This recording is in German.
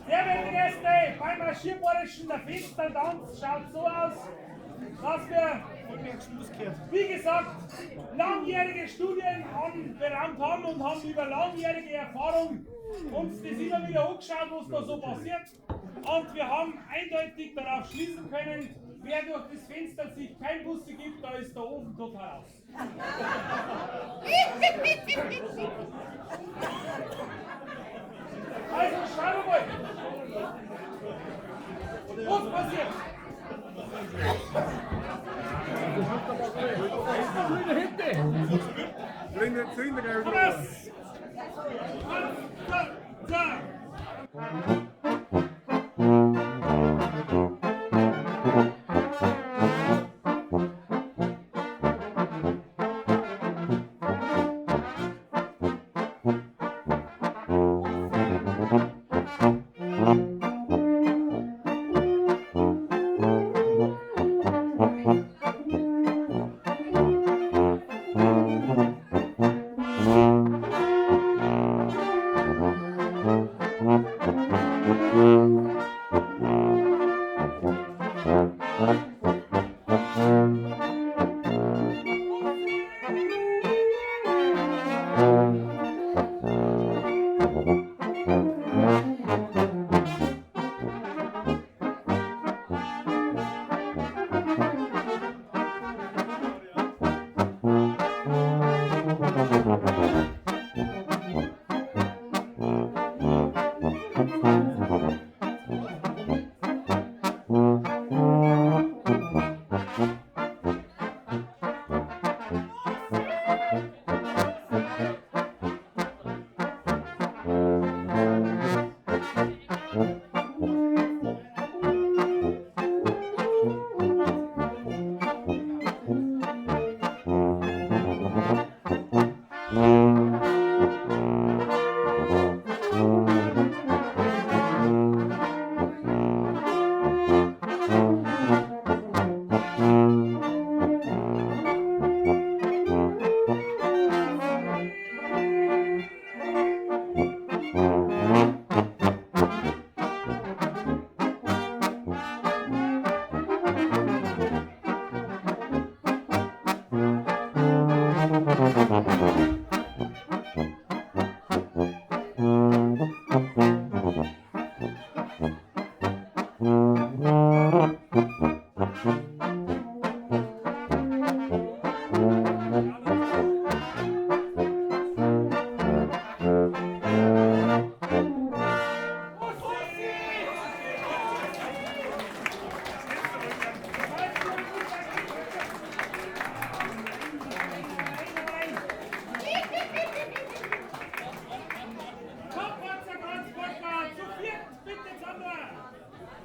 Sehr verehrte Gäste, beim marschierbarischen der Fenstertanz schaut so aus, dass wir, wie gesagt, langjährige Studien anberaumt haben und haben über langjährige Erfahrung uns das immer wieder angeschaut, was da so passiert. Und wir haben eindeutig darauf schließen können, wer durch das Fenster sich kein Busse gibt, da ist der Ofen total aus. Also schauen wir mal. Was passiert? Grüne, Was?